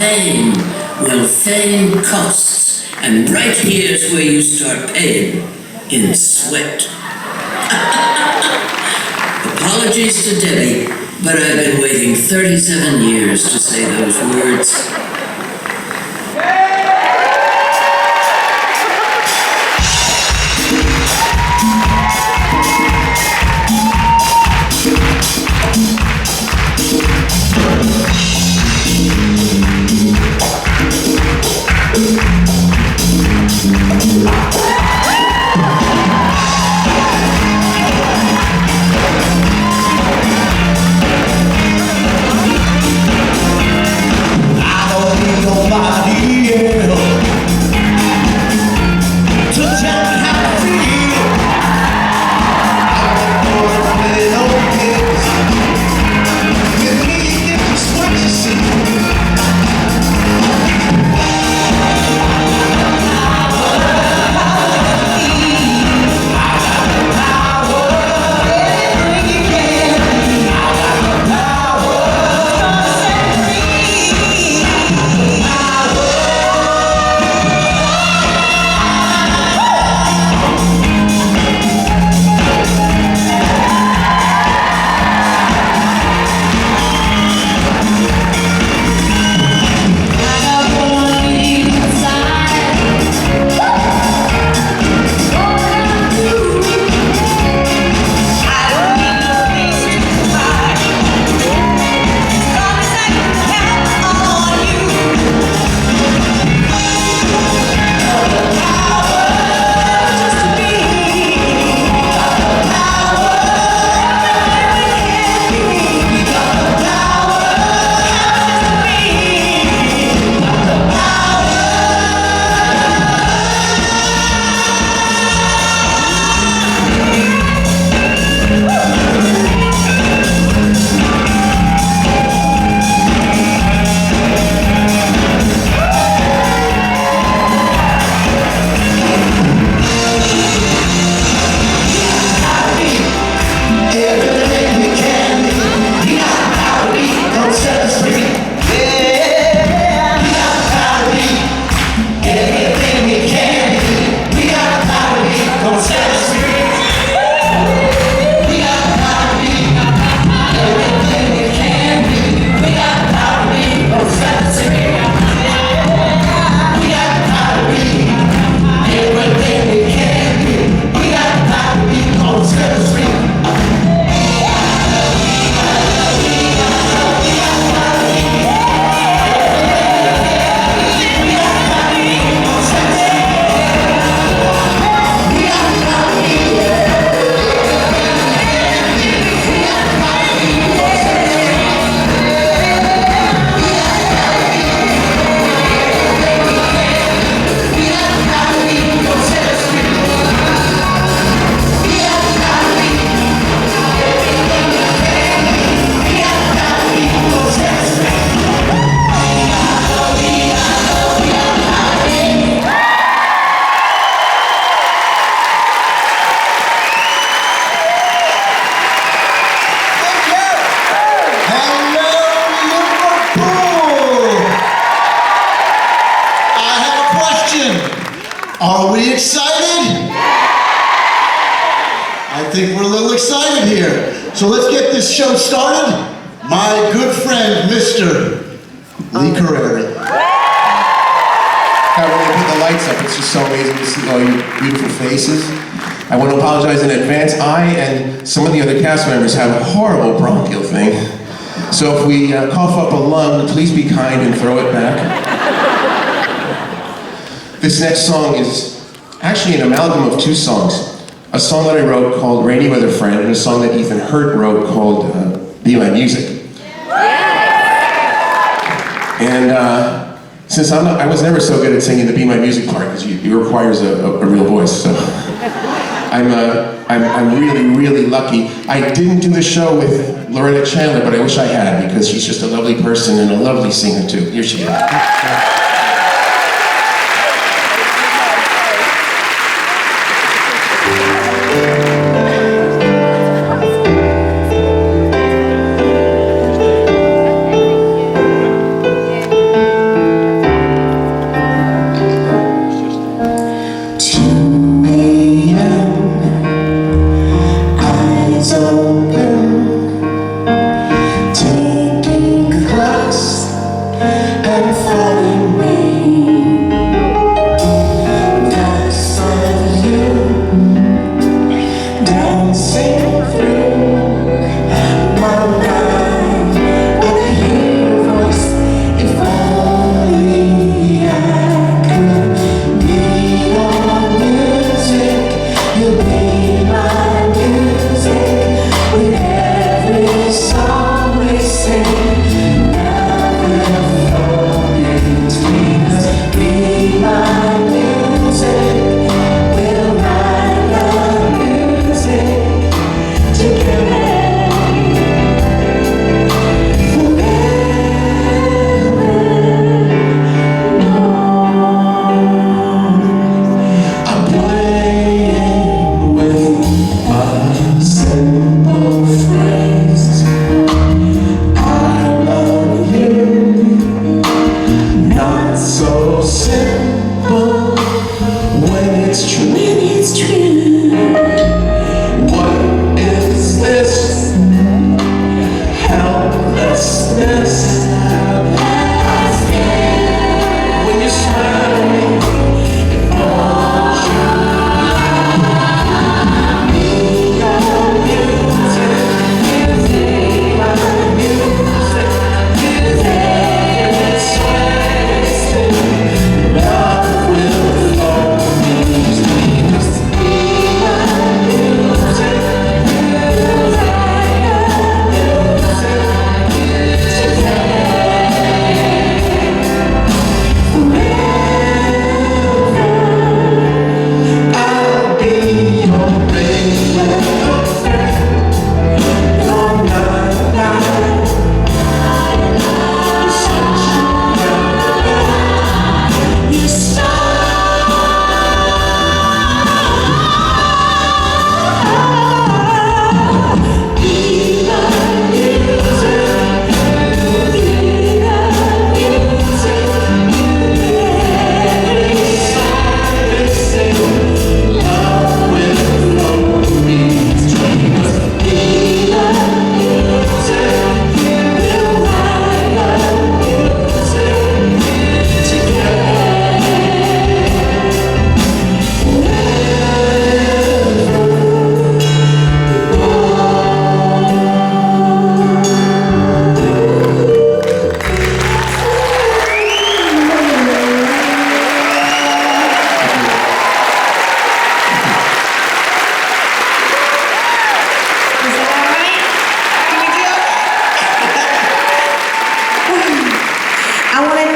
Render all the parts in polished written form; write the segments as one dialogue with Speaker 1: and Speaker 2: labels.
Speaker 1: Fame. Well, fame costs, and right here's where you start paying, in sweat. Apologies to Debbie, but I've been waiting 37 years to say those words.
Speaker 2: Are we excited? I think we're a little excited here. So let's get this show started. My good friend, Mr. Lee Carreri.
Speaker 3: When they put the lights up, it's just so amazing to see all your beautiful faces. I want to apologize in advance. I and some of the other cast members have a horrible bronchial thing. So if we cough up a lung, please be kind and throw it back. This next song is actually an amalgam of two songs. A song that I wrote called Rainy Weather Friend, and a song that Ethan Hurt wrote called Be My Music. And since I was never so good at singing the Be My Music part, because it requires a real voice, so I'm really, really lucky. I didn't do the show with Loretta Chandler, but I wish I had, because she's just a lovely person and a lovely singer too. Here she is.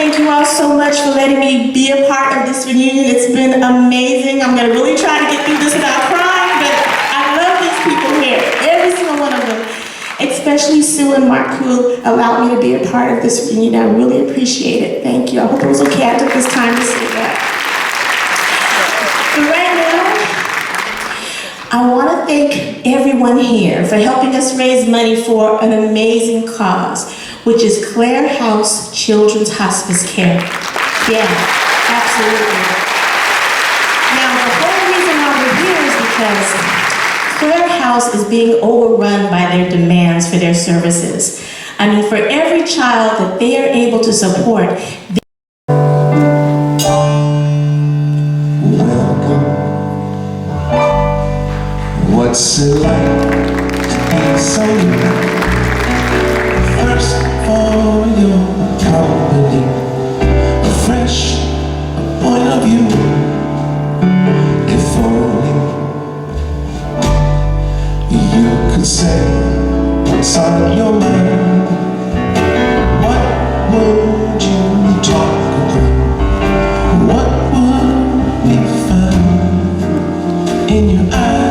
Speaker 4: thank you all so much for letting me be a part of this reunion. It's been amazing. I'm going to really try to get through this without crying, but I love these people here, every single one of them, especially Sue and Mark, who allowed me to be a part of this reunion. I really appreciate it. Thank you. I hope it was okay I took this time to say that. But right now, I want to thank everyone here for helping us raise money for an amazing cause, which is Clare House Children's Hospice Care. Yeah, absolutely. Now, the whole reason why we're here is because Clare House is being overrun by their demands for their services. I mean, for every child that they are able to support,
Speaker 3: What's it like to be so first for your company, a fresh point of view? If only you could say what's on your mind. What would you talk about? What would we find in your eyes?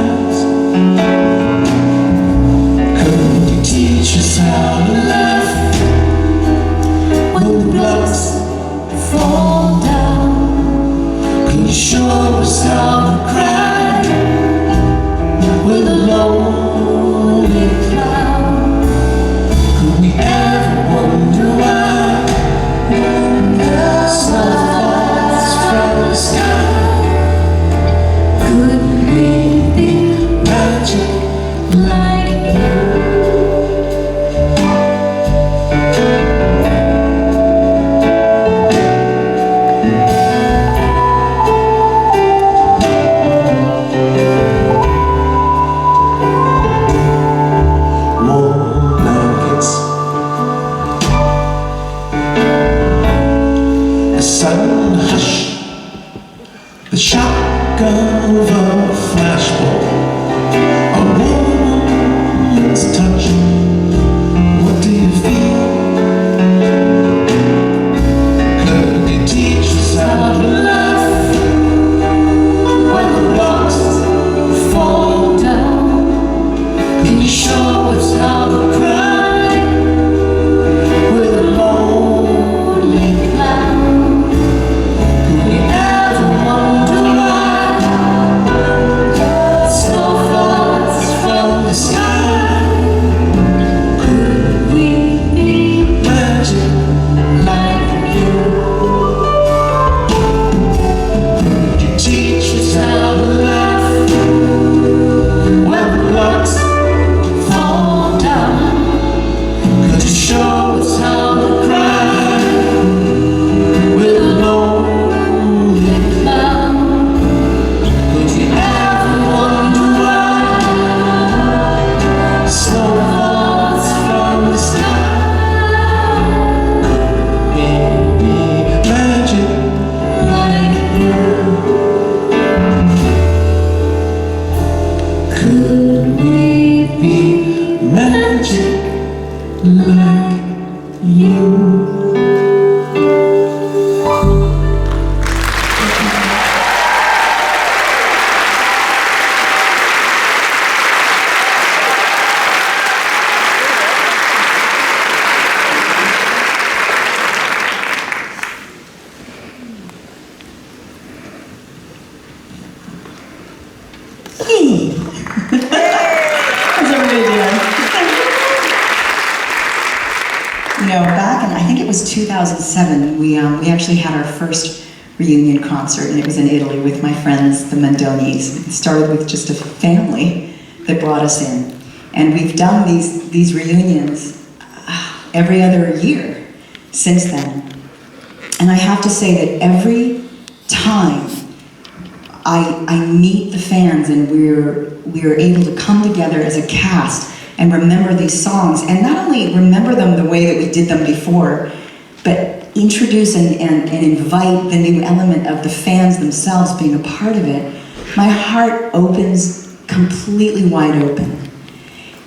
Speaker 3: Teach us how to laugh when the blocks fall down. Can you show us how to cry with a lonely clown? Could we ever wonder why there's no thoughts from the sky? Could we be magic like you? Sudden hush, the shock of a flashbulb, a woman's touch. What do you feel? Could you teach us how to laugh when the blocks fall down? Can you show us how to cry with a lonely clown?
Speaker 5: How's everybody doing? You know, back in, I think it was 2007, we actually had our first reunion concert, and it was in Italy with my friends, the Mendonis. It started with just a family that brought us in. And we've done these reunions every other year since then. And I have to say that every time I meet the fans and we're able to come together as a cast and remember these songs, and not only remember them the way that we did them before, but introduce and invite the new element of the fans themselves being a part of it, my heart opens completely wide open.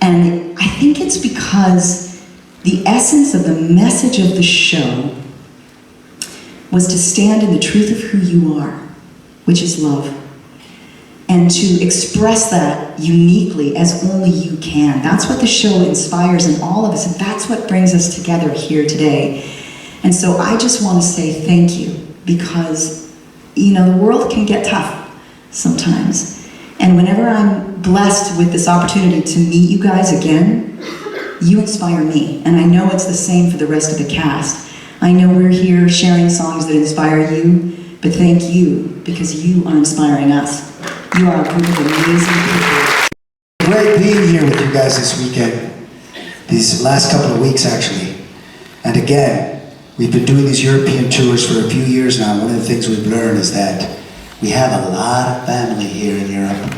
Speaker 5: And I think it's because the essence of the message of the show was to stand in the truth of who you are, which is love, and to express that uniquely as only you can. That's what the show inspires in all of us, and that's what brings us together here today. And so I just want to say thank you, because, you know, the world can get tough sometimes. And whenever I'm blessed with this opportunity to meet you guys again, you inspire me. And I know it's the same for the rest of the cast. I know we're here sharing songs that inspire you, but thank you, because you are inspiring us. You are a group of amazing people.
Speaker 6: Great being here with you guys this weekend, these last couple of weeks actually. And again, we've been doing these European tours for a few years now. One of the things we've learned is that we have a lot of family here in Europe.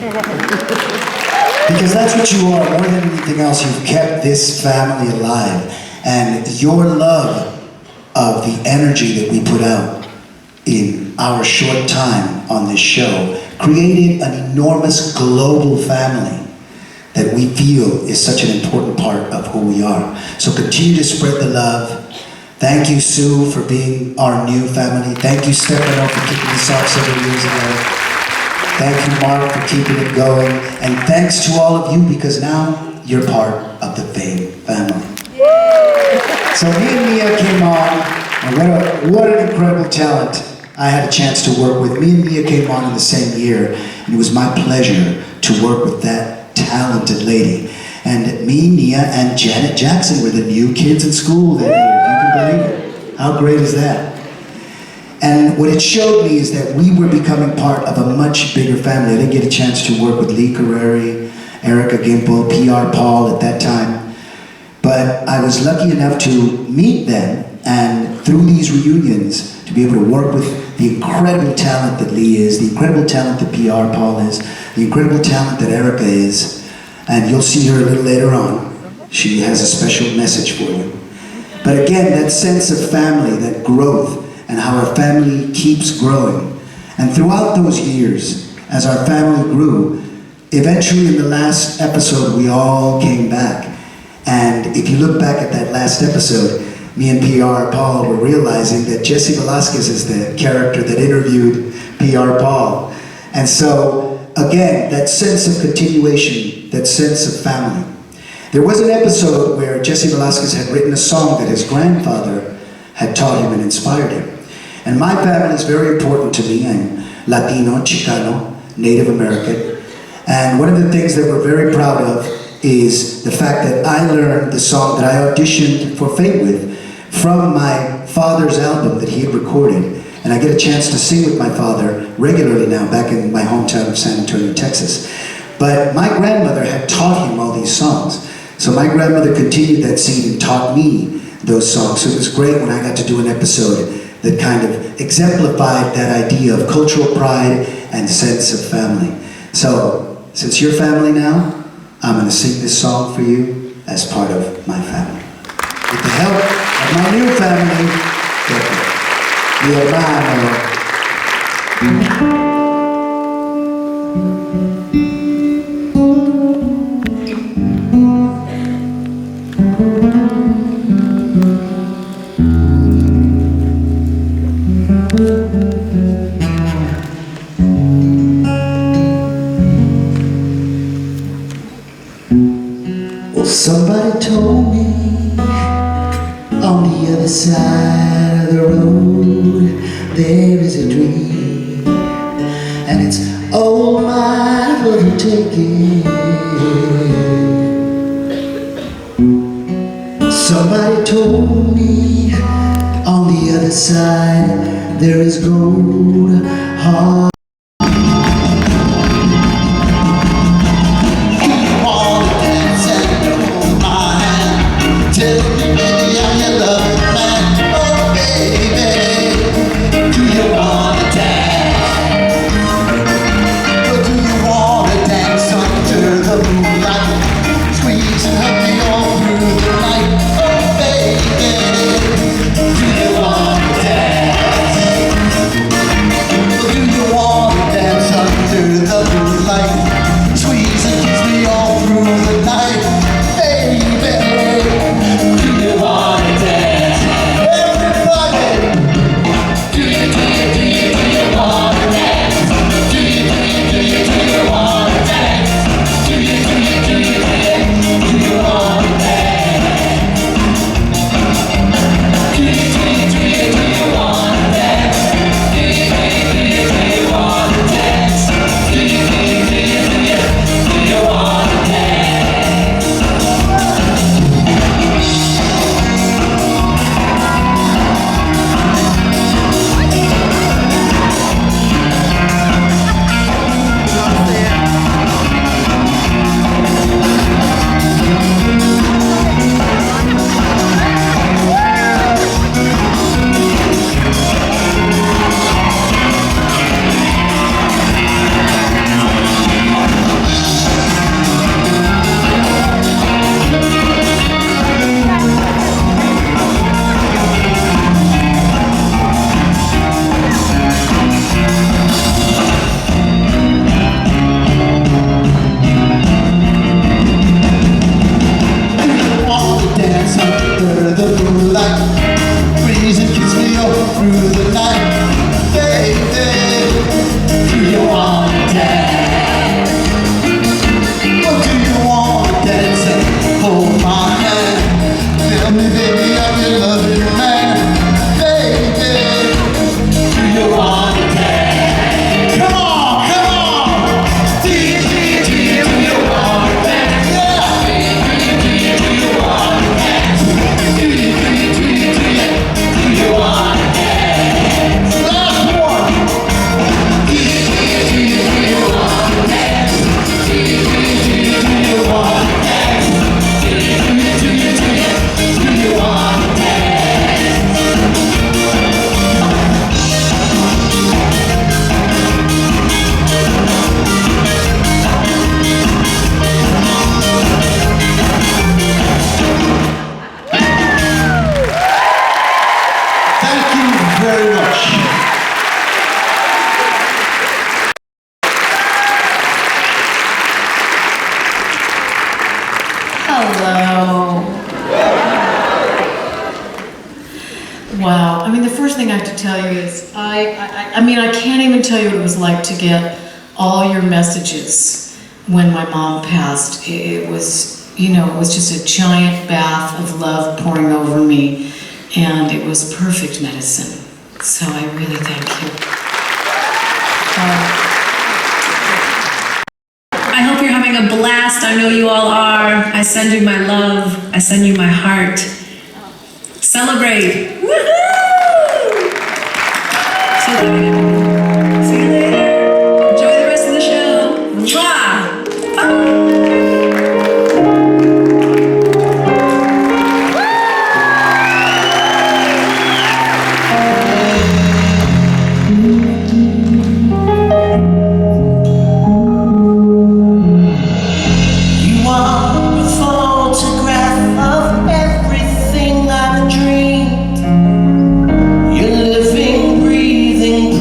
Speaker 6: Because that's what you are, more than anything else. You've kept this family alive. And your love of the energy that we put out in our short time on this show created an enormous global family that we feel is such an important part of who we are. So continue to spread the love. Thank you, Sue, for being our new family. Thank you, Stefano, for kicking this off several years ago. Thank you, Mark, for keeping it going. And thanks to all of you, because now you're part of the Fame family. So me and Mia came on, and what an incredible talent I had a chance to work with. Me and Mia came on in the same year, and it was my pleasure to work with that talented lady. And me, Nia, and Janet Jackson were the new kids in school that year. You can believe it. How great is that? And what it showed me is that we were becoming part of a much bigger family. I didn't get a chance to work with Lee Carreri, Erica Gimple, PR Paul at that time. But I was lucky enough to meet them, and through these reunions, to be able to work with the incredible talent that Lee is, the incredible talent that PR Paul is, the incredible talent that Erica is. And you'll see her a little later on. She has a special message for you. But again, that sense of family, that growth, and how our family keeps growing. And throughout those years, as our family grew, eventually in the last episode, we all came back. And if you look back at that last episode, me and PR Paul were realizing that Jesse Velasquez is the character that interviewed PR Paul. And so, again, that sense of continuation, that sense of family. There was an episode where Jesse Velasquez had written a song that his grandfather had taught him and inspired him. And my family is very important to me. I'm Latino, Chicano, Native American. And one of the things that we're very proud of is the fact that I learned the song that I auditioned for Fame with from my father's album that he had recorded. And I get a chance to sing with my father regularly now, back in my hometown of San Antonio, Texas. But my grandmother had taught him all these songs. So my grandmother continued that seed and taught me those songs. So it was great when I got to do an episode that kind of exemplified that idea of cultural pride and sense of family. So, since you're family now, I'm going to sing this song for you as part of my family. With the help of my new family, mi hermano. Well, somebody told me on the other side of the road there is a dream, and it's all mine for the taking. Somebody told me on the other side there is gold. Hard. Do you want
Speaker 7: is. I mean, I can't even tell you what it was like to get all your messages when my mom passed. It was, you know, it was just a giant bath of love pouring over me, and it was perfect medicine. So I really thank you.
Speaker 8: I hope you're having a blast. I know you all are. I send you my love. I send you my heart. Celebrate. Woohoo! So see you later. Enjoy the rest of the show. Mwah! Bye.
Speaker 9: You're living, breathing,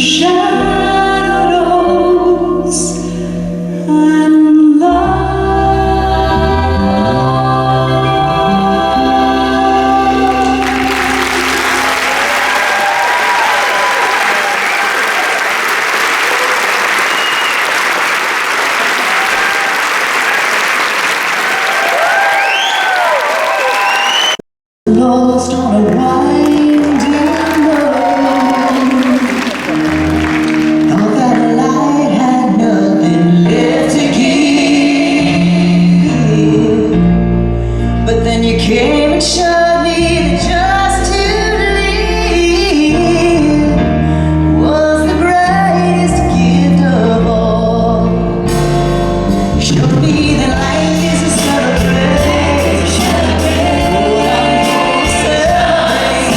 Speaker 5: shadows and love. Lost on a winding road, thought that light had nothing left to give, but then you came and showed me that just to live was the greatest gift of all. You showed me that life is a celebration. What I'm gonna celebrate.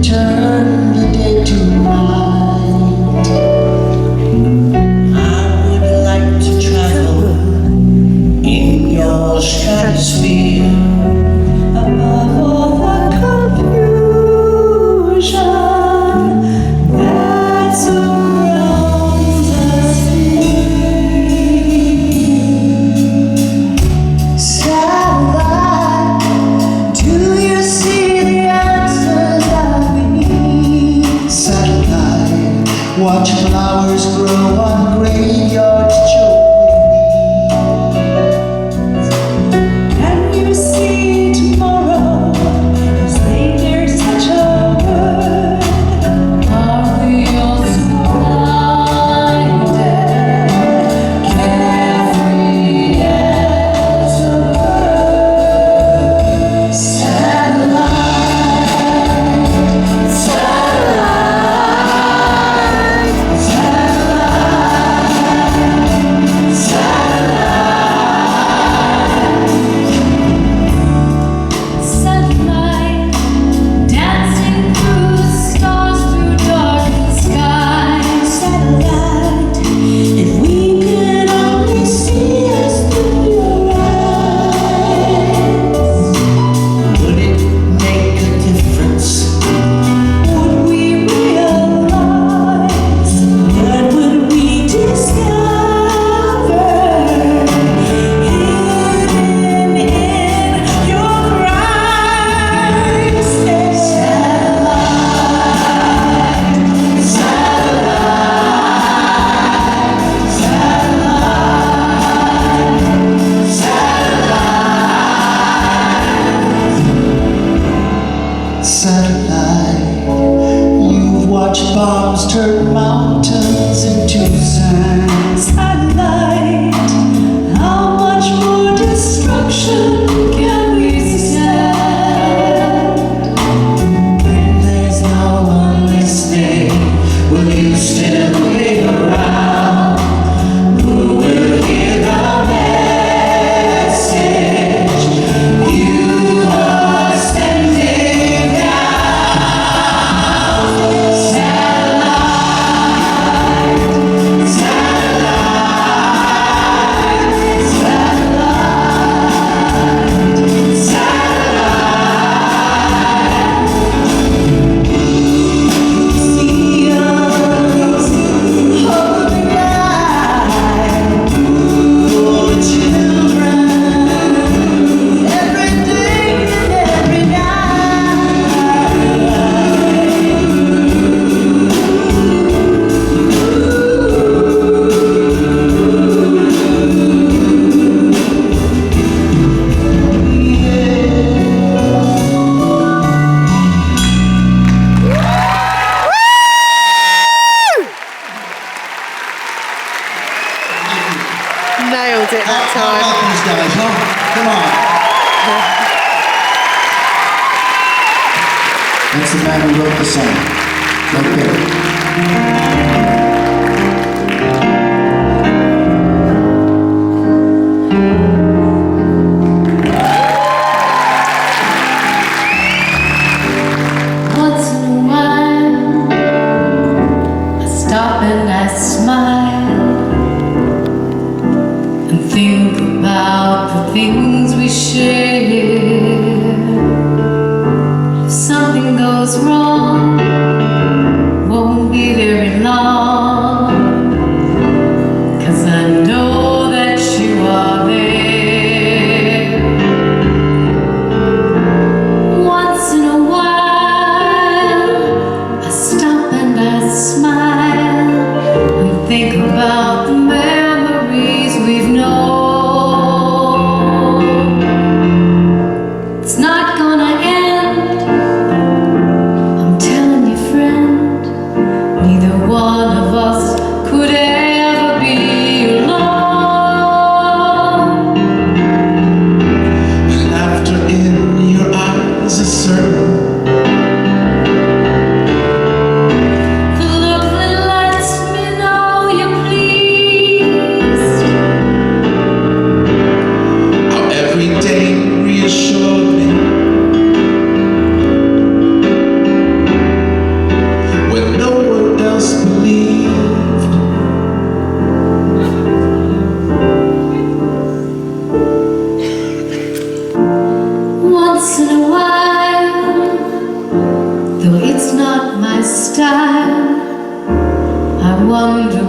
Speaker 2: turn the day to night. I would like to travel in your stratosphere, above all the confusion that surrounds us here. Satellite, do you see the answers that we need? Satellite, watch flowers grow on graveyards choked with weeds. Can you see tomorrow? Is there such a word? Are we all surrounded, carefree as a bird? Satellite, satellite, dancing through the stars through darkened skies. Satellite, if we could only see us through your eyes, would it make a difference? Would we realize? What would we discover? Hidden in your eyes. Satellite, you've watched bombs turn mountains into sand. Satellite, how much more destruction can we stand? When there's no one listening, will you still be around? Who will hear the message you are sending down? Satellite,
Speaker 9: Nailed it that
Speaker 2: How
Speaker 9: time.
Speaker 2: about these guys, huh? Come on.
Speaker 6: That's the man who wrote the song. Right there.
Speaker 7: Once in a while, I stop and I smile and think about the things we share. If something goes wrong, won't be very long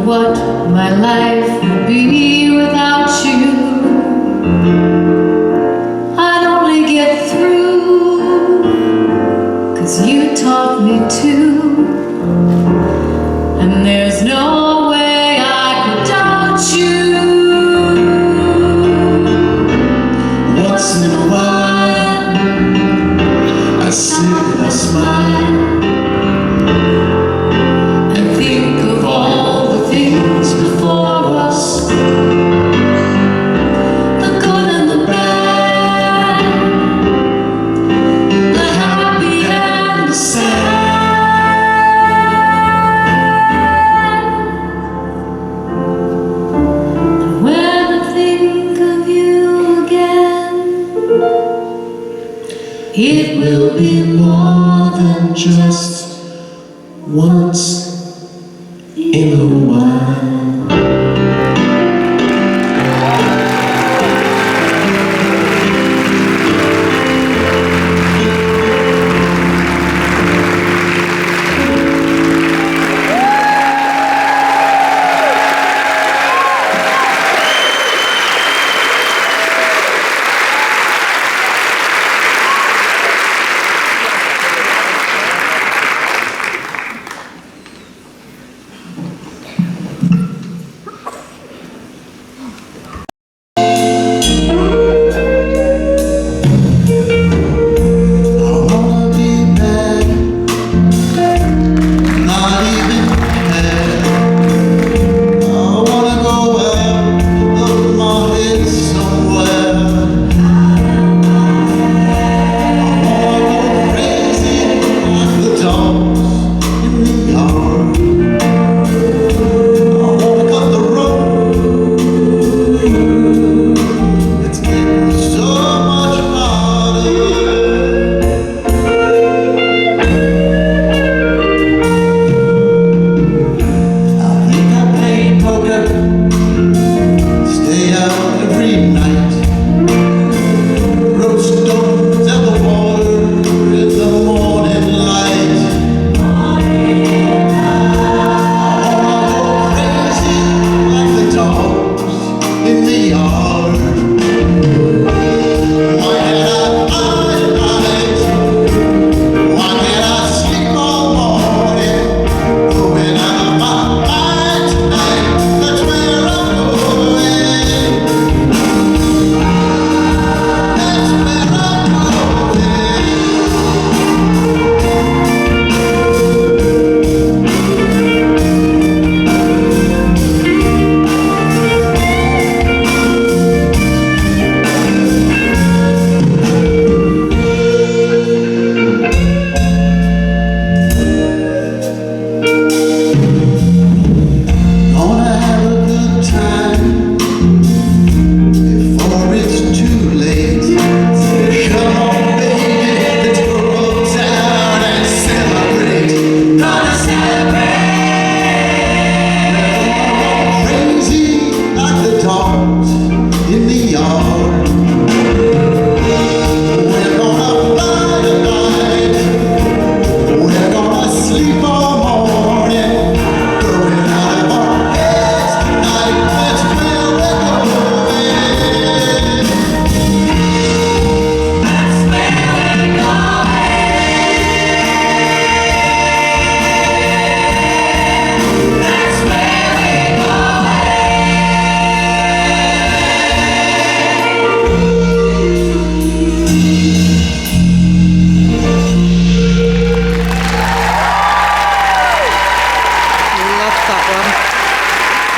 Speaker 7: what my life would be without you. I'd only get through, 'cause you taught me to. And there's no way I could doubt you.
Speaker 2: Once in a while, I sit and I smile
Speaker 7: And think of all the things before us, the good and the bad, the happy and the sad. And when I think of you again, it will be more than
Speaker 2: just once in a while.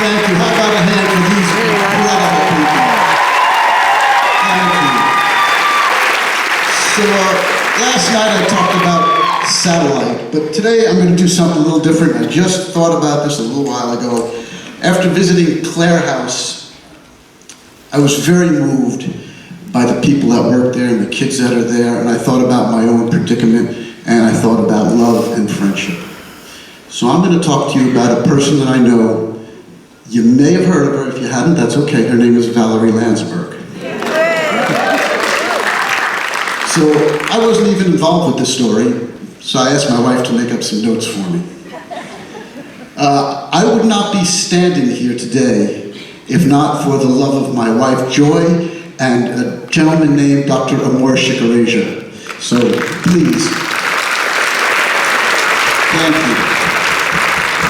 Speaker 2: Thank you. How about a hand for these incredible people? Thank you. So last night I talked about satellite, but today I'm going to do something a little different. I just thought about this a little while ago. After visiting Clare House, I was very moved by the people that work there and the kids that are there, and I thought about my own predicament, and I thought about love and friendship. So I'm going to talk to you about a person that I know. You may have heard of her. If you hadn't, that's okay. Her name is Valerie Landsberg. So I wasn't even involved with this story, so I asked my wife to make up some notes for me. I would not be standing here today if not for the love of my wife, Joy, and a gentleman named Dr. Amor Shikarasia. So, please, thank you.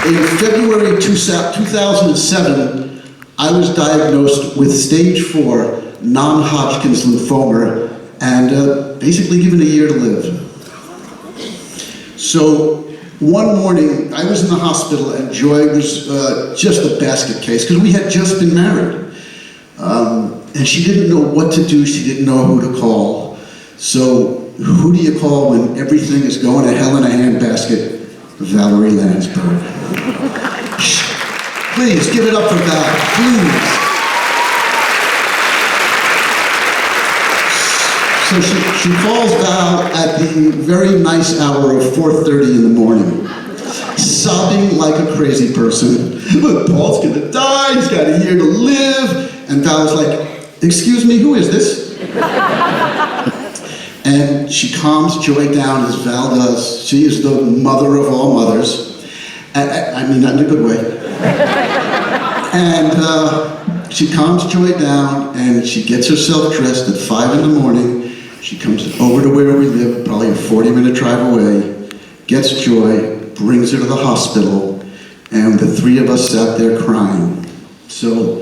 Speaker 2: In February 2007, I was diagnosed with stage 4 non-Hodgkin's lymphoma and basically given a year to live. So one morning, I was in the hospital and Joy was just a basket case because we had just been married. And she didn't know what to do, she didn't know who to call. So who do you call when everything is going to hell in a handbasket? Valerie Landsberg. Please, give it up for Val, please. So she calls Val at the very nice hour of 4:30 in the morning, sobbing like a crazy person. Look, Paul's gonna die, he's got a year to live. And Val's like, excuse me, who is this? And she calms Joy down as Val does. She is the mother of all mothers. I mean that in a good way. And she calms Joy down and she gets herself dressed at 5 in the morning. She comes over to where we live, probably a 40-minute drive away, gets Joy, brings her to the hospital, and the three of us sat there crying. So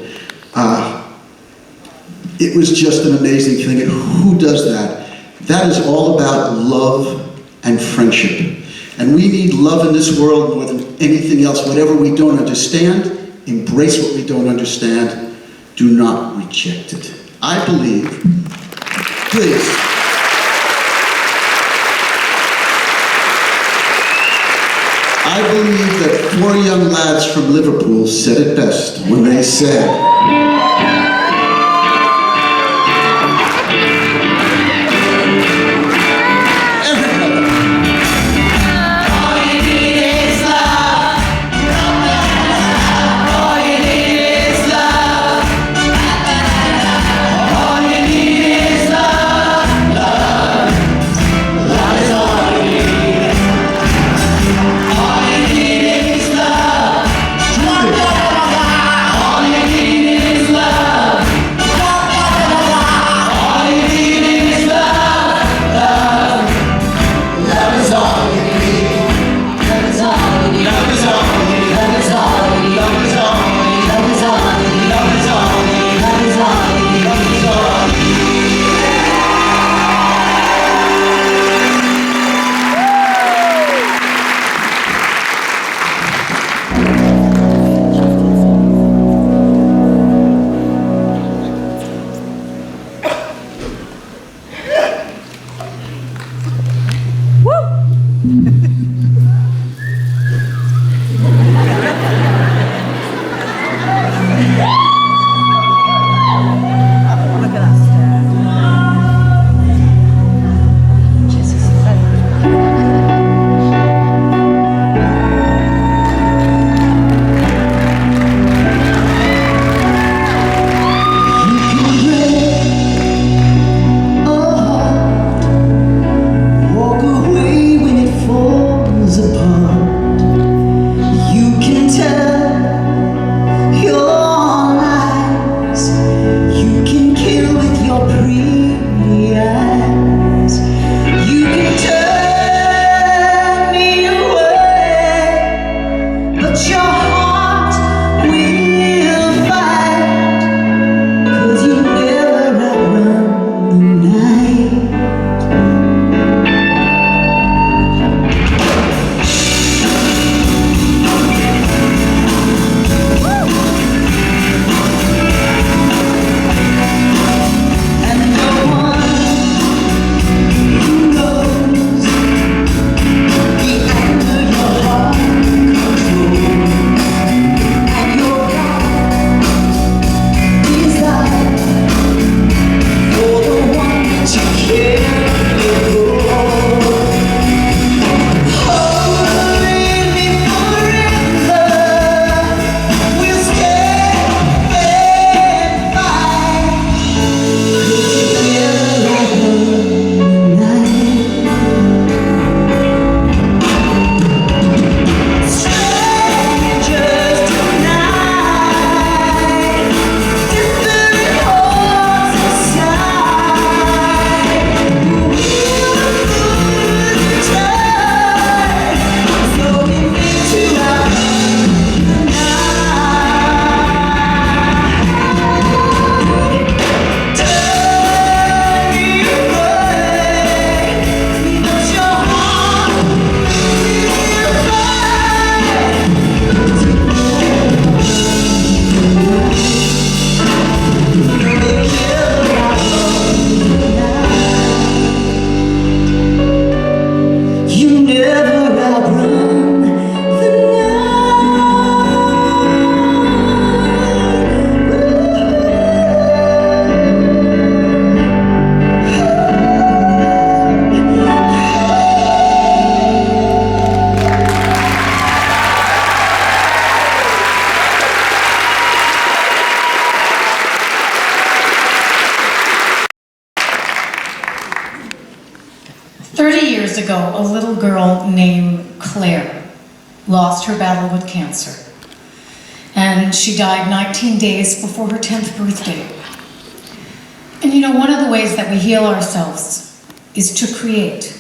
Speaker 2: it was just an amazing thing. And who does that? That is all about love and friendship. And we need love in this world more than anything else. Whatever we don't understand, embrace what we don't understand. Do not reject it. I believe, please. I believe that 4 young lads from Liverpool said it best when they said,
Speaker 7: 30 years ago, a little girl named Claire lost her battle with cancer. And she died 19 days before her 10th birthday. And you know, one of the ways that we heal ourselves is to create.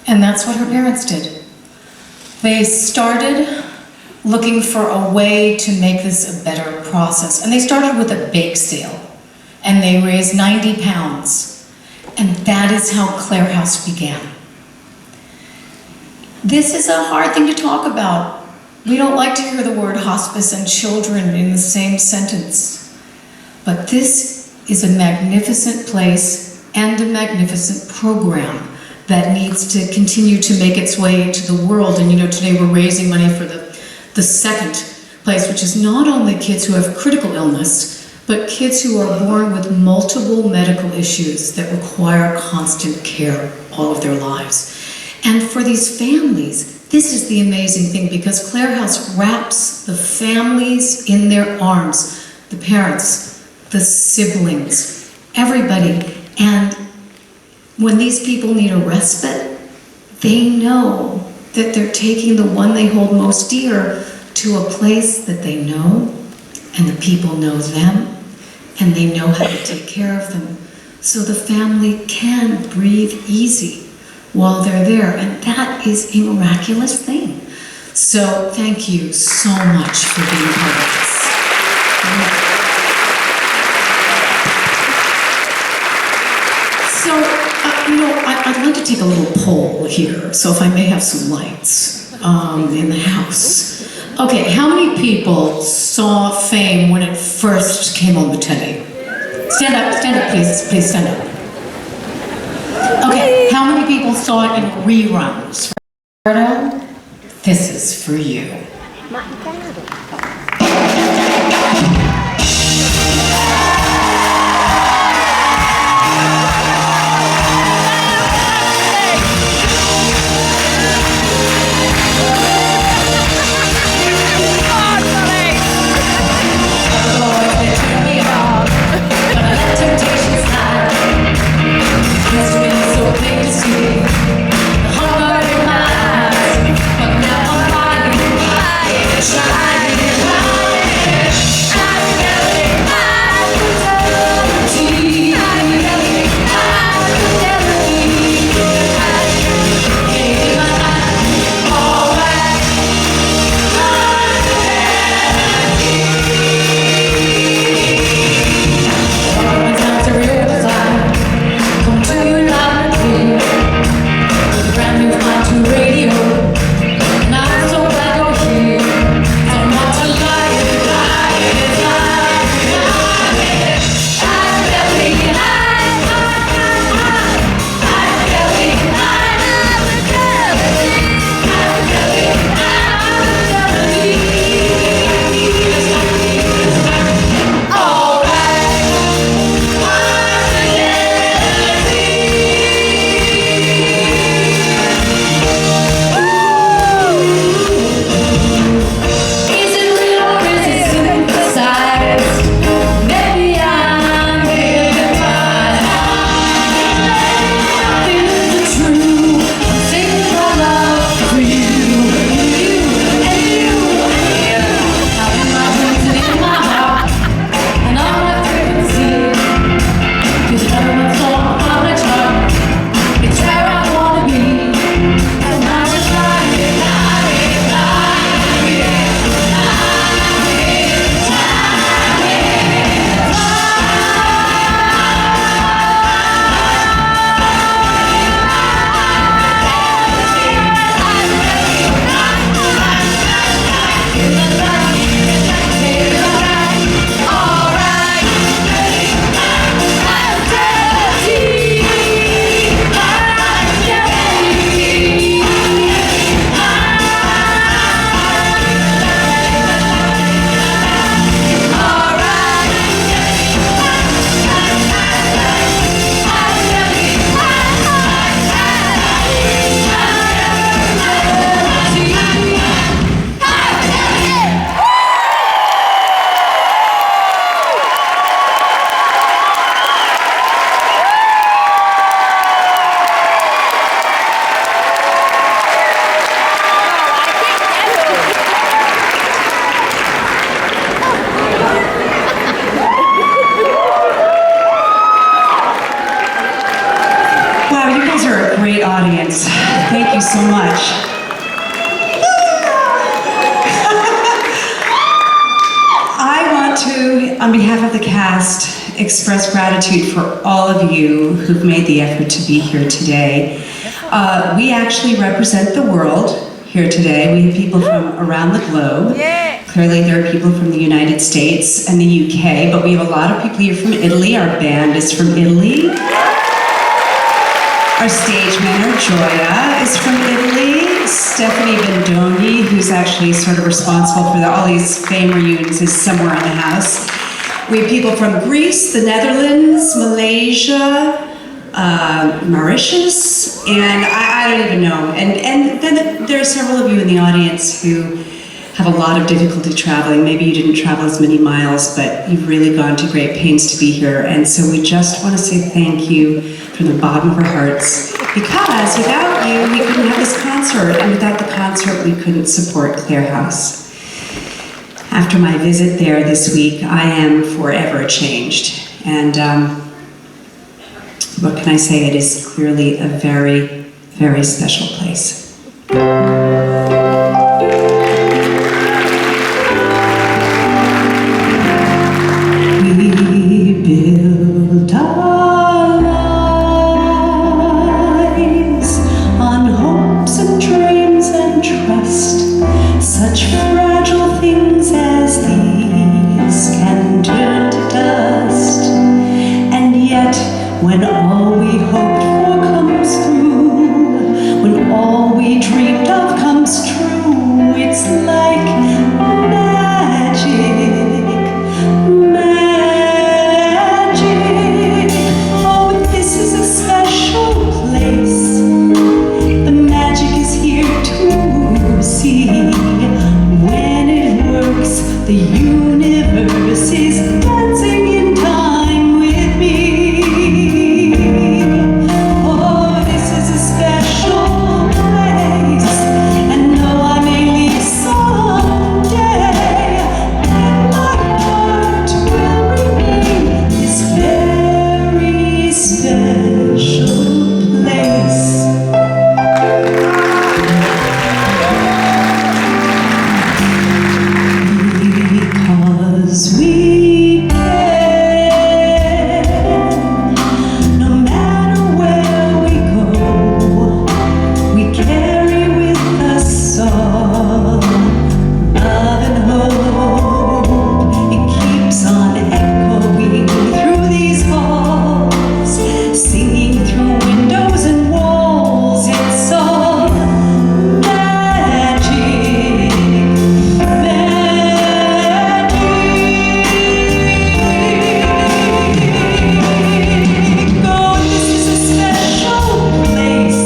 Speaker 7: And that's what her parents did. They started looking for a way to make this a better process. And they started with a bake sale. And they raised 90 pounds. And that is how Clare House began. This is a hard thing to talk about. We don't like to hear the word hospice and children in the same sentence. But this is a magnificent place and a magnificent program that needs to continue to make its way into the world. And you know, today we're raising money for the second place, which is not only kids who have critical illness, but kids who are born with multiple medical issues that require constant care all of their lives. And for these families, this is the amazing thing, because Clare House wraps the families in their arms, the parents, the siblings, everybody. And when these people need a respite, they know that they're taking the one they hold most dear to a place that they know, and the people know them, and they know how to take care of them. So the family can breathe easy while they're there, and that is a miraculous thing. So thank you so much for being part of this. So, you know, I'd like to take a little poll here, so if I may have some lights in the house. Okay, how many people saw Fame when it first came on the telly? Stand up, please stand up. Okay, how many people saw it in reruns? Roberto, this is for you.
Speaker 10: Shining,
Speaker 5: audience. Thank you so much. I want to, on behalf of the cast, express gratitude for all of you who've made the effort to be here today. We actually represent the world here today. We have people from around the globe. Clearly there are people from the United States and the UK, but we have a lot of people here from Italy. Our band is from Italy. Our stage manager, Gioia, is from Italy. Stephanie Bendoni, who's actually sort of responsible for all these fame reunions, is somewhere in the house. We have people from Greece, the Netherlands, Malaysia, Mauritius, and I don't even know. And then there are several of you in the audience who have a lot of difficulty traveling. Maybe you didn't travel as many miles, but you've really gone to great pains to be here. And so we just want to say thank you from the bottom of our hearts, because without you, we couldn't have this concert, and without the concert, we couldn't support Clare House. After my visit there this week, I am forever changed. And what can I say? It is clearly a very, very special place. We build our lives on hopes and dreams and trust. Such fragile things as these can turn to dust. And yet, when all we hoped for comes through, when all we dreamed of comes true, it's like magic, magic. Oh, this is a special place. The magic is here to see. When it works, the universe is dancing in time with me. Oh, this is a special place, and though I may leave someday, in my heart will remain this very special place. Because we care, no matter where we go, we carry with us all love and hope. It keeps on echoing through these halls, singing through windows and walls. It's all magic, magic. Oh, this is a special place.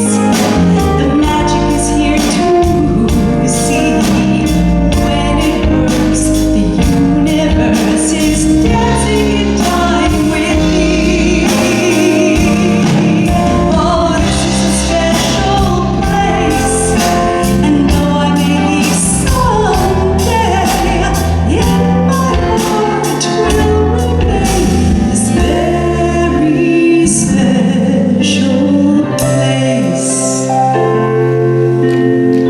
Speaker 5: The magic is here to see. When it works, the universe is dancing in time with me. Oh, this is a special place, and though I may leave someday, in my heart will remain this very special place. In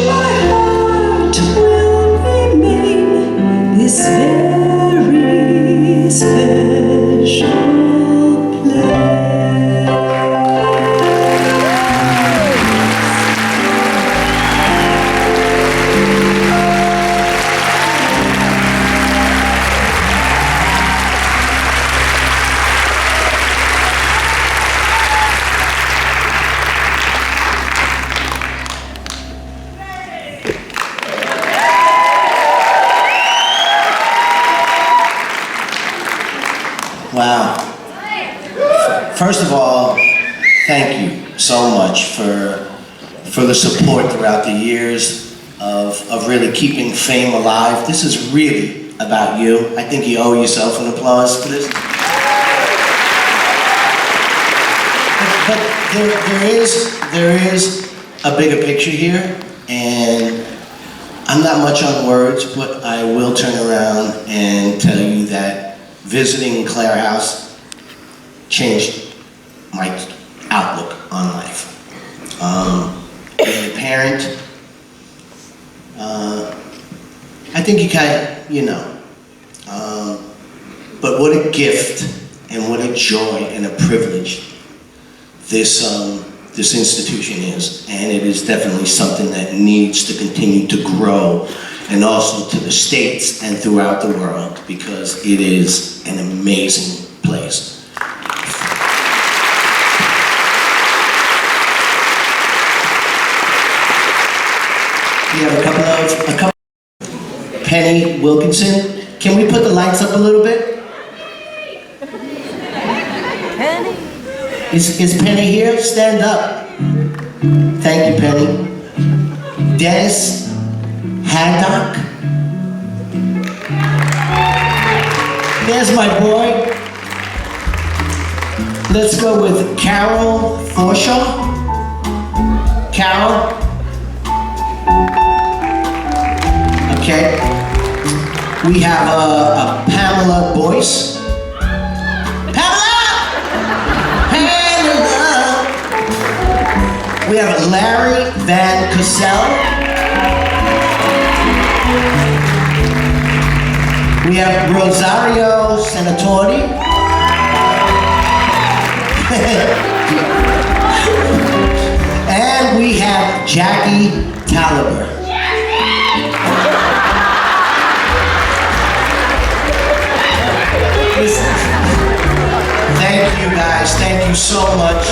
Speaker 5: my heart will remain this very special place.
Speaker 10: Wow. First of all, thank you so much for the support throughout the years of really keeping fame alive. This is really about you. I think you owe yourself an applause for this. But there is a bigger picture here, and I'm not much on words, but I will turn around and tell you that visiting Clare House changed my outlook on life. Being a parent, I think you know. But what a gift and what a joy and a privilege this institution is, and it is definitely something that needs to continue to grow, and also to the States and throughout the world, because it is an amazing place. We have a couple. Penny Wilkinson. Can we put the lights up a little bit?
Speaker 8: Penny.
Speaker 10: Is Penny here? Stand up. Thank you, Penny. Dennis Haddock. There's my boy. Let's go with Carol Forshaw. Carol. Okay. We have a Pamela Boyce. We have Larry Van Cassell. We have Rosario Senatori. And we have Jackie Taliber. Thank you guys, thank you so much.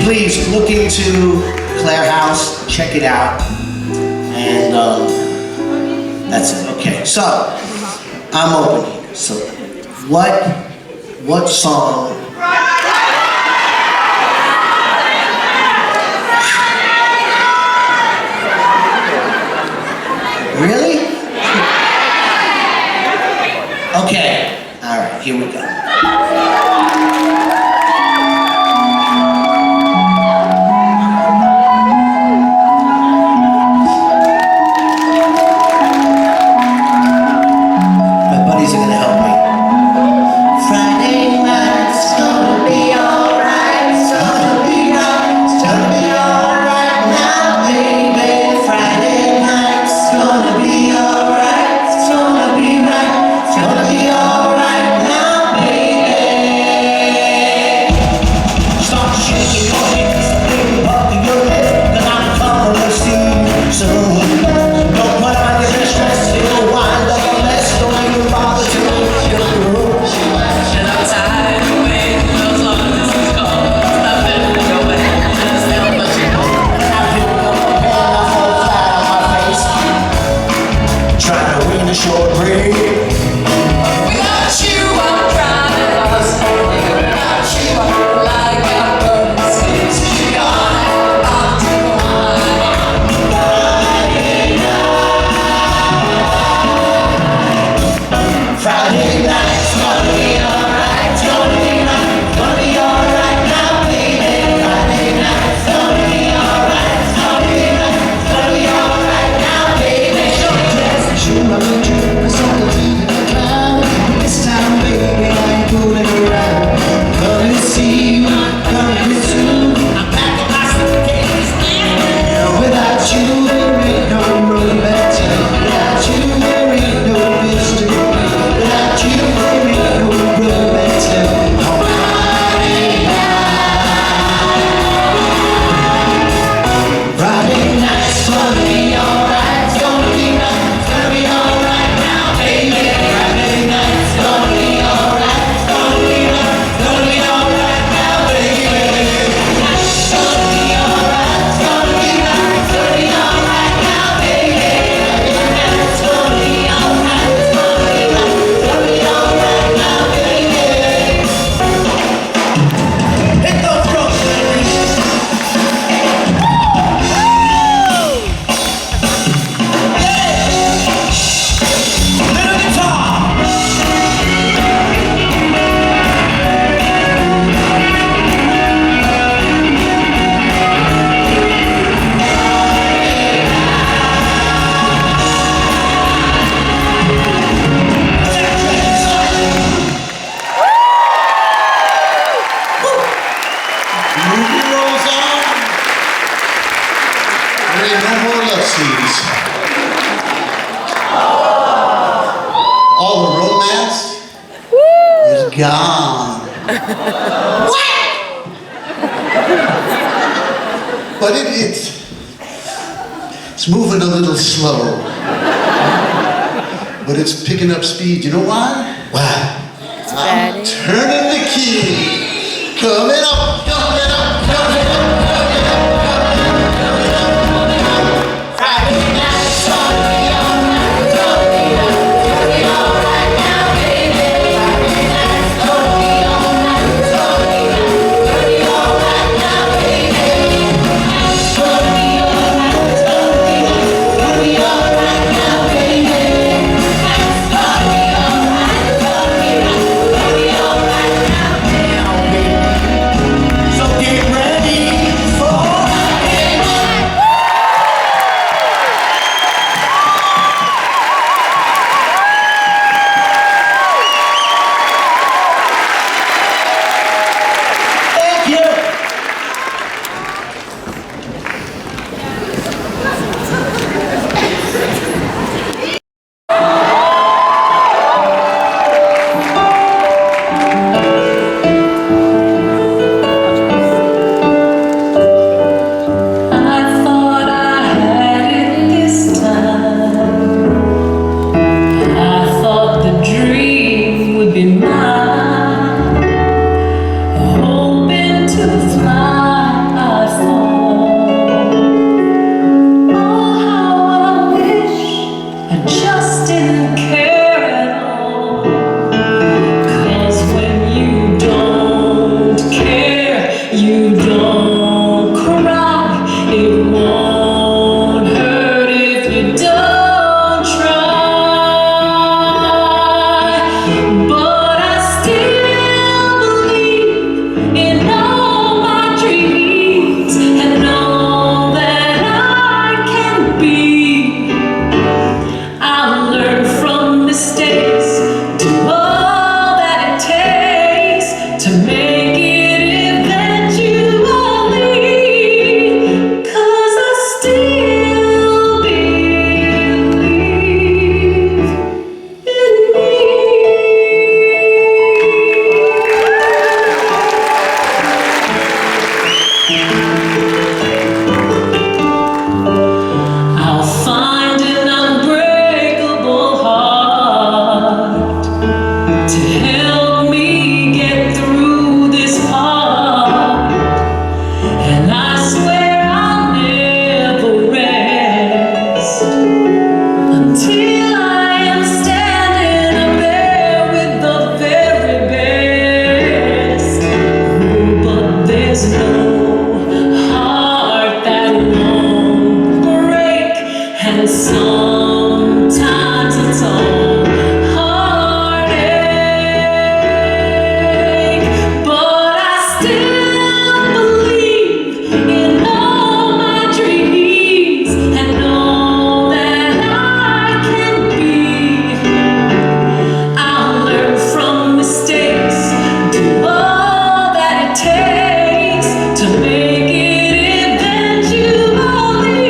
Speaker 10: Please look into Clare House, check it out, and that's it. Okay, so I'm open here. So what song? Really? Okay, all right, here we go.
Speaker 2: seems. All the romance is gone. What? But it's moving a little slow. But it's picking up speed. You know why?
Speaker 6: Why?
Speaker 2: I'm turning the key. Coming up, coming up, coming up, coming up, coming up, coming up, coming up. Friday night, it's gonna be alright, it's gonna be alright now, baby. Friday night, it's gonna be alright, it's gonna be alright now, baby. It's gonna be alright, it's gonna be alright now, baby. It's gonna be alright, it's gonna be alright now, baby. So get ready for thank you.
Speaker 7: I thought I had it this time. I thought the dream would be mine. Hoping to fly, I fall. Oh, how I wish I just didn't care at all. 'Cause when you don't care, you don't cry. It won't hurt if you don't try. But I still believe in all my dreams and all that I can be. I'll learn from mistakes, do all that it takes to make it eventually. 'Cause I still believe in me. I'll find an unbreakable heart to help me get through this part. And I swear I'll never rest until I am standing up there with the very best. Oh, but there's no heart that won't break, and sometimes it's all heartache. But I still believe in all my dreams and all that I can be. I'll learn from mistakes, do all that it takes to make it eventually.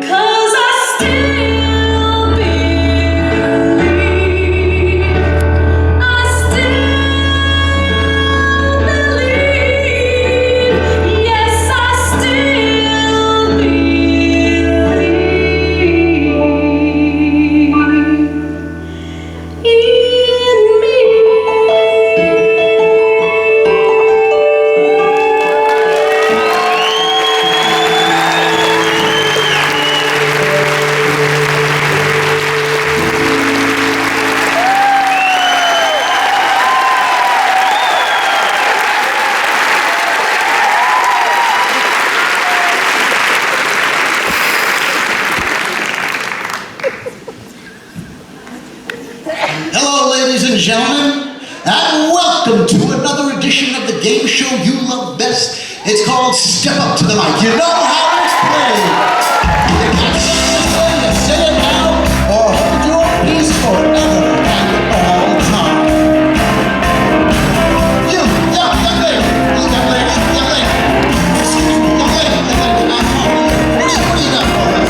Speaker 7: 'Cause I still believe, I still believe, yes, I still believe in me.
Speaker 2: Hello, ladies and gentlemen, and welcome to another edition of the game show you love best. It's called Step Up to the Mic. You know how it's played. You got something to say, you say it now, or hold your peace forever and all time. You, young lady, young lady, young lady. Young lady, what do you got for us?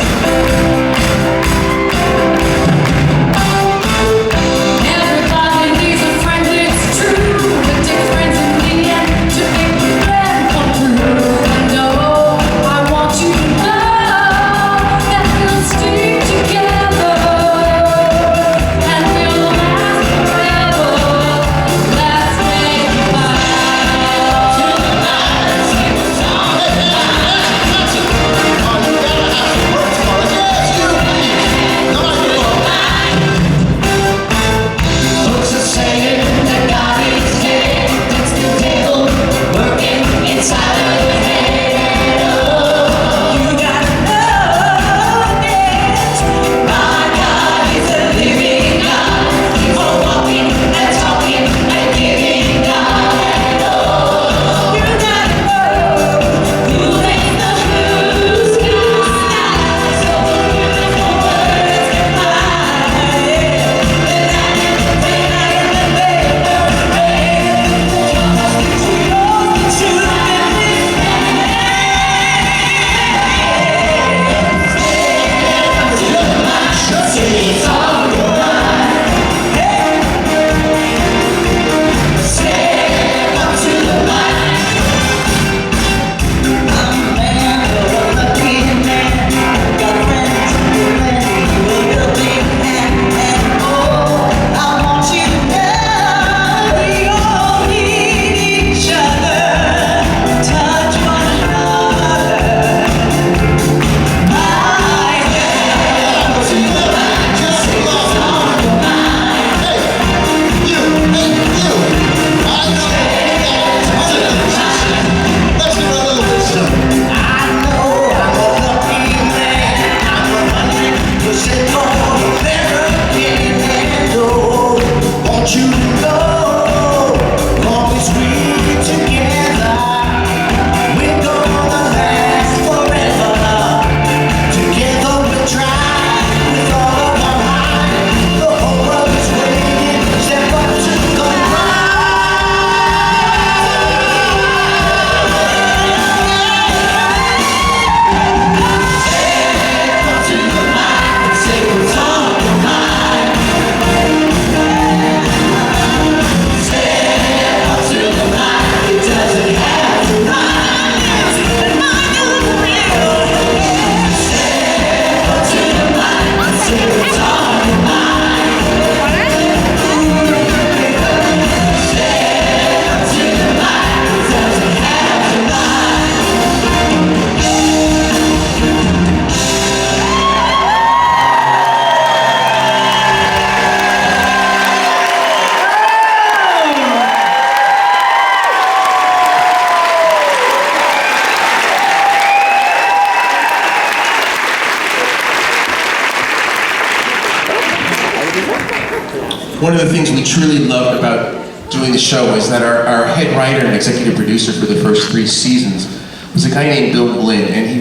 Speaker 3: one of the things we truly loved about doing the show is that our head writer and executive producer for the first 3 seasons was a guy named Bill Blinn, and he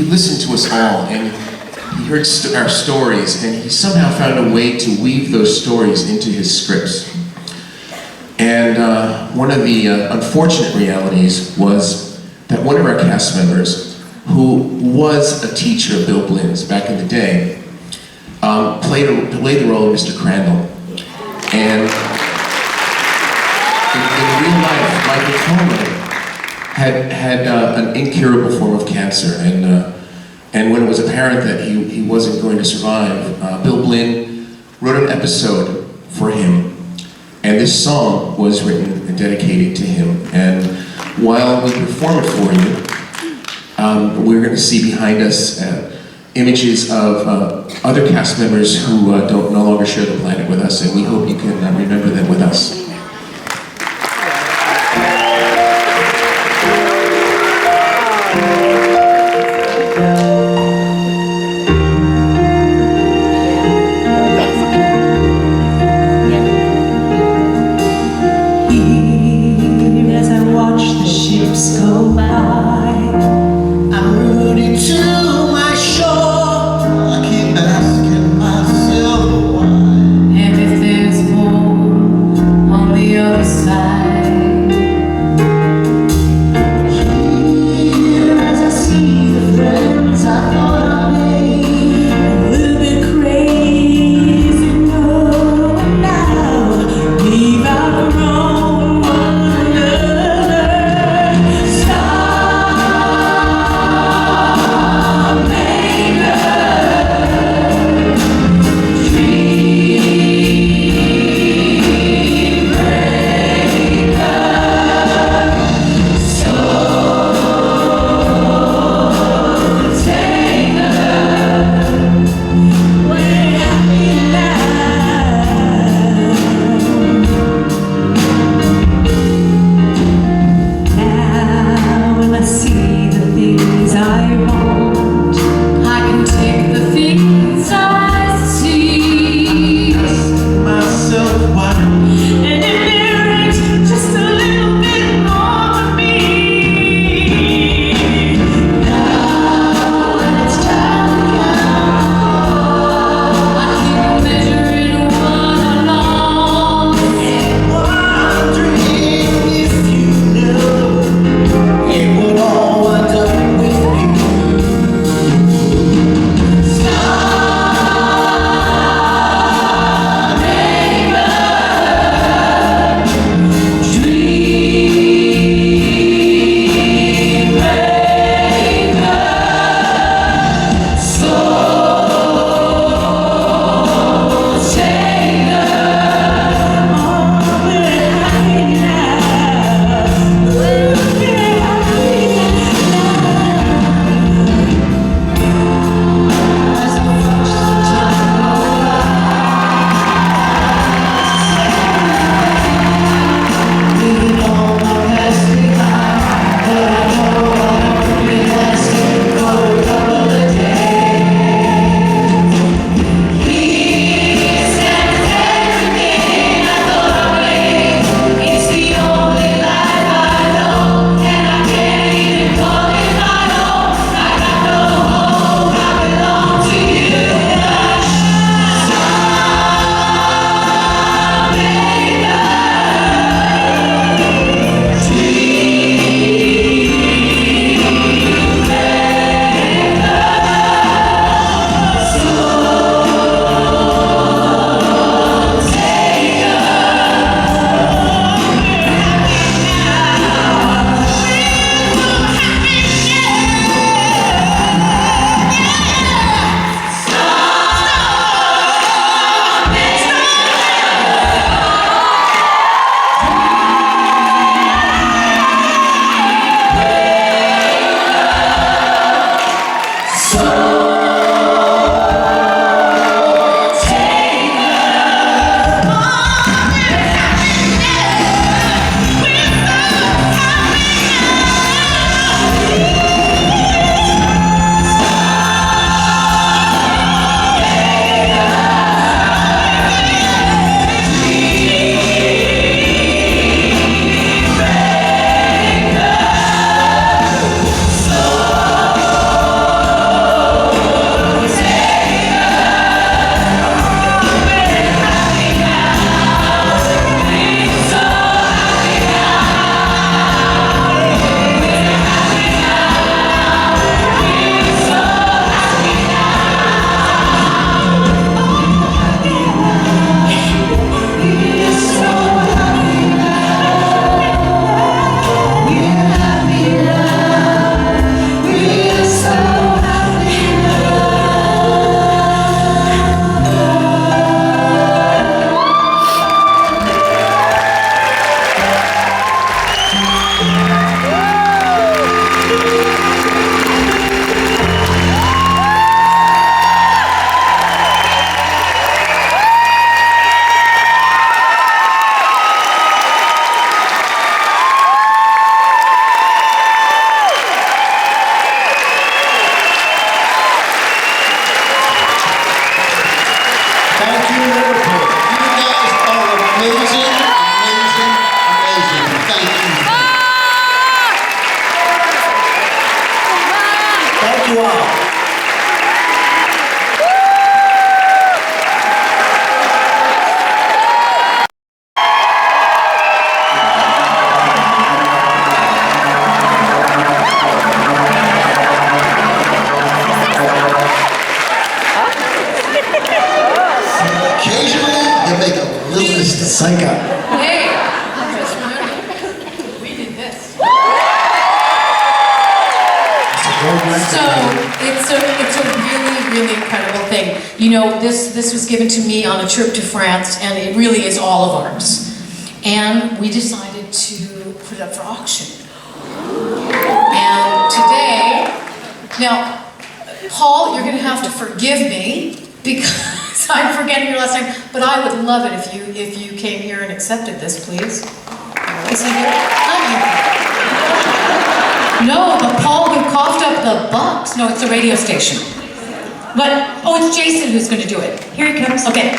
Speaker 3: listened to us all, and he heard our stories, and he somehow found a way to weave those stories into his scripts. And one of the unfortunate realities was that one of our cast members, who was a teacher of Bill Blinn's back in the day, played the role of Mr. Crandall. And in real life, Michael Coleman had an incurable form of cancer, and when it was apparent that he wasn't going to survive, Bill Blinn wrote an episode for him, and this song was written and dedicated to him. And while we perform it for you, we're going to see behind us images of other cast members who no longer share the planet with us, and we hope you can remember them with us.
Speaker 4: As I watch the ships go by, I'm rooting to my shore. I keep asking myself why.
Speaker 7: And if there's more on
Speaker 10: all.
Speaker 2: Occasionally, you make a little mistake.
Speaker 6: Psycho.
Speaker 7: Hey! We did this. So it's a really, really incredible thing. You know, this was given to me on a trip to France, and it really is all of ours. And we decided to put it up for auction. And today, now, Paul, you're going to have to forgive me because I'm forgetting your last name, but I would love it if you came here and accepted this, please. Is he here? Not you. No, but Paul, we coughed up the box. No, it's a radio station. But, oh, it's Jason who's going to do it. Here he comes. Okay.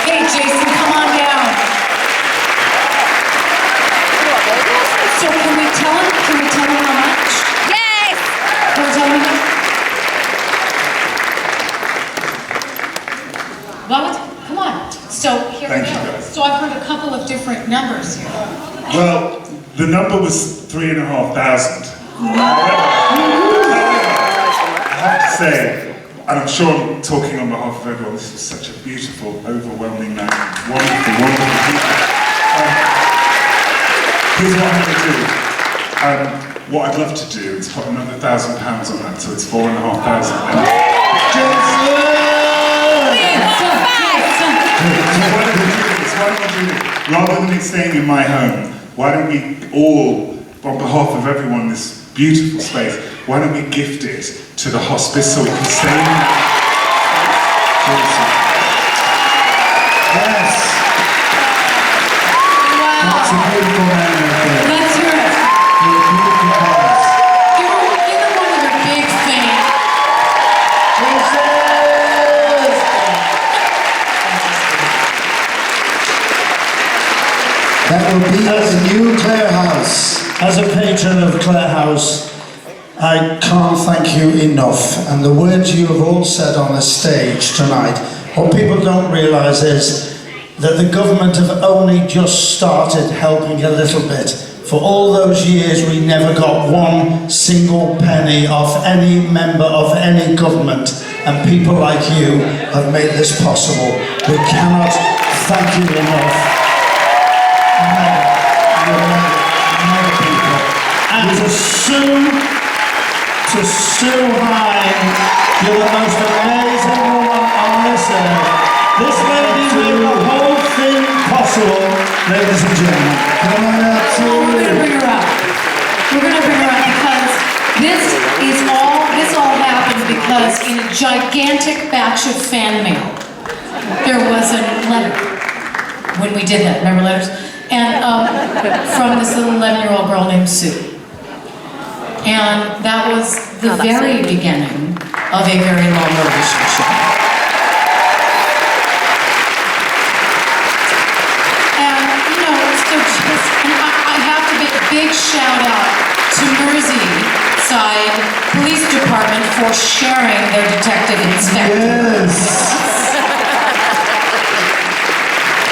Speaker 7: Hey, Jason, come on down. So can we tell him how much?
Speaker 9: Yes!
Speaker 7: Can we tell him? What? Come on. So here we go. So I've heard a couple of different numbers here.
Speaker 11: Well, the number was 3,500. I have to say, and I'm sure I'm talking on behalf of everyone, this was such a beautiful, overwhelming night. Wonderful, wonderful people. Here's what I'm going to do. What I'd love to do is put another £1,000 on that, so it's 4,500. Rather than it staying in my home, why don't we all, on behalf of everyone in this beautiful space, why don't we gift it to the hospice so we can stay in it?
Speaker 6: Yes.
Speaker 7: Wow.
Speaker 6: That's a beautiful man right there.
Speaker 7: Let's hear it.
Speaker 6: Beautiful cause.
Speaker 7: Give her one of your big fans.
Speaker 6: That will be the new Clare House.
Speaker 12: As a patron of Clare House, I can't thank you enough. And the words you have all said on the stage tonight, what people don't realise is that the government have only just started helping a little bit. For all those years, we never got one single penny off any member of any government. And people like you have made this possible. We cannot thank you enough. And to Sue Hine, you're the most amazing woman on this earth. This lady made the whole thing possible, ladies and gentlemen. Come on out, Sue.
Speaker 7: We're going to bring her up. We're going to bring her up because this all happened because in a gigantic batch of fan mail, there was a letter when we did that. Remember letters? And from this little 11-year-old girl named Sue. And that was the very beginning of a very long relationship. And, you know, so just, and I have to give a big shout out to Merseyside Police Department for sharing their detective inspector.
Speaker 12: Yes.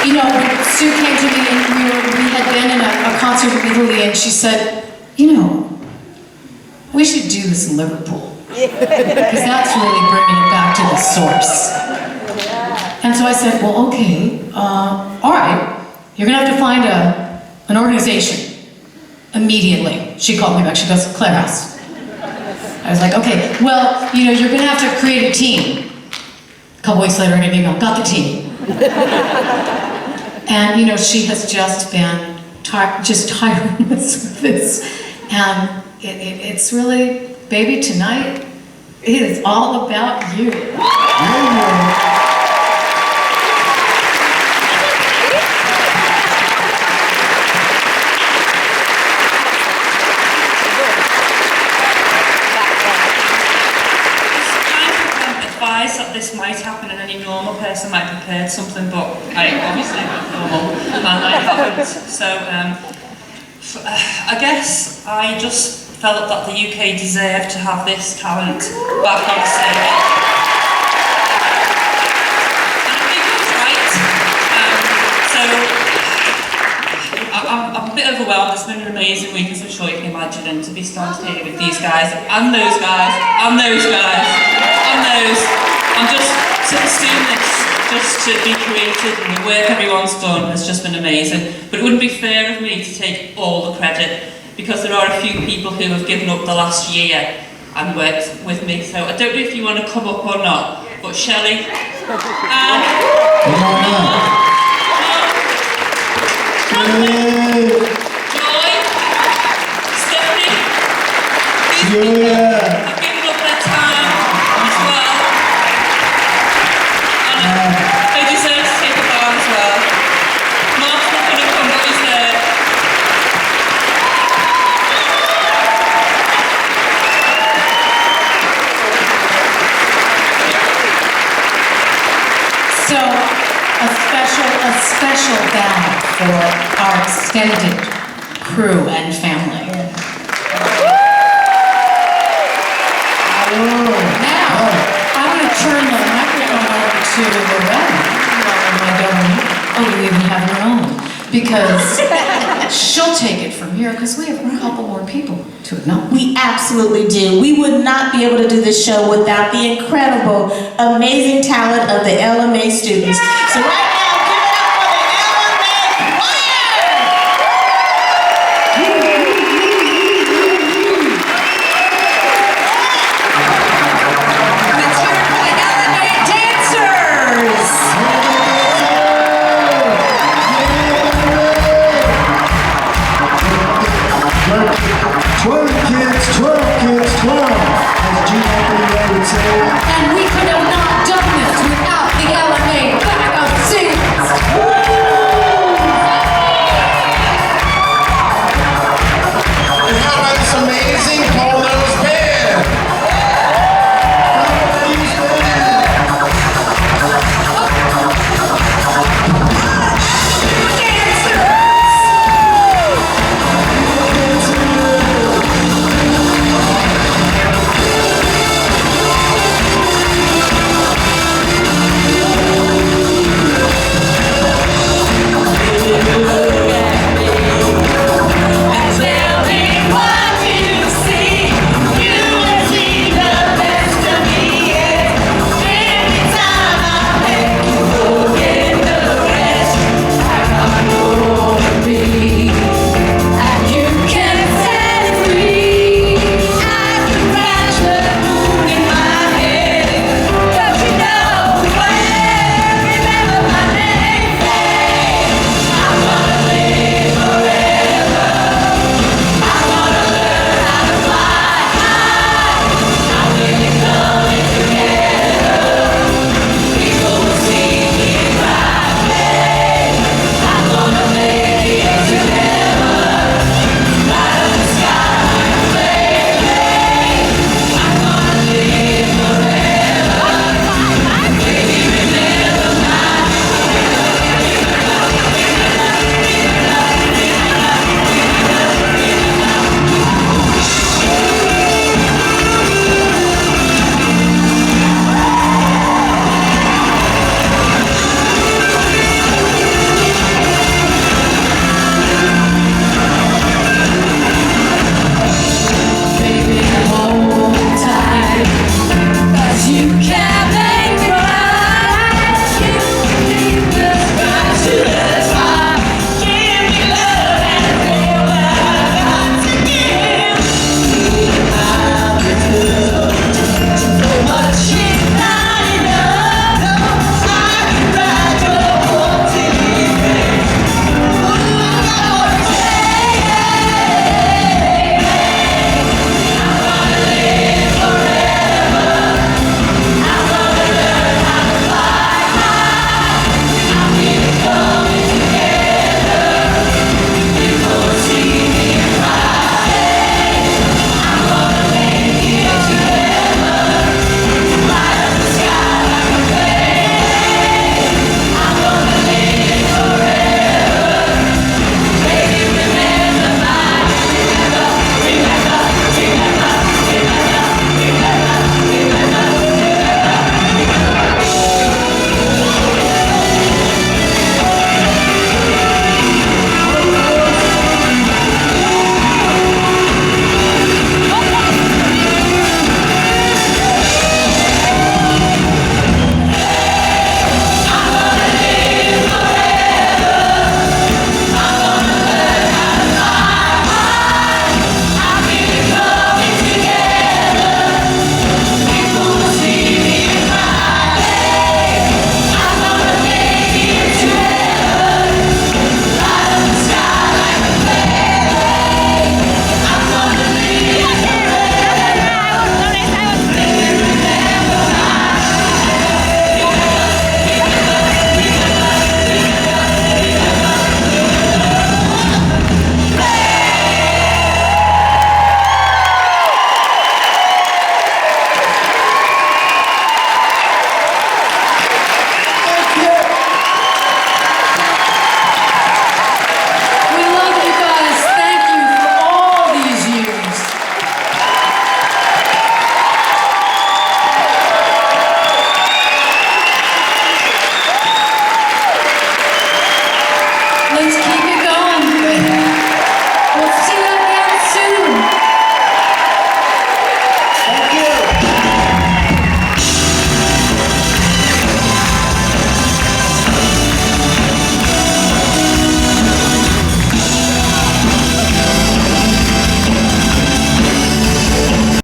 Speaker 7: You know, when Sue came to me and we had been in a concert in Italy, and she said, you know, we should do this in Liverpool. Because that's really bringing it back to the source. And so I said, well, okay, all right, you're gonna have to find an organization immediately. She called me back, she goes, Clare House. I was like, okay, well, you know, you're gonna have to create a team. A couple weeks later, I get an email, got the team. And you know, she has just been just tireless with this. And it's really, baby, tonight, it is all about you.
Speaker 13: Advice that this might happen and any normal person might have prepared something, but I obviously am normal and I haven't. So I guess I just felt that the UK deserved to have this talent back on stage. And I think it was right. So I'm a bit overwhelmed. It's been an amazing week, as I'm sure you can imagine, and to be standing here with these guys, and those guys, and those guys, and those. I'm just doing this just to be creative, and the work everyone's done has just been amazing. But it wouldn't be fair of me to take all the credit, because there are a few people who have given up the last year and worked with me. So I don't know if you want to come up or not, but Shelley, Joy, Stephanie, these people have given up their time as well. And they deserve to take a bow as well. Mark's not going to come, but he's there.
Speaker 7: So, a special bow for our extended crew and family. Now, I'm going to turn the microphone over to Loretta. Oh, you even have your own. Because she'll take it from here, because we have a couple more people to acknowledge.
Speaker 4: We absolutely do. We would not be able to do this show without the incredible, amazing talent of the LMA students. So right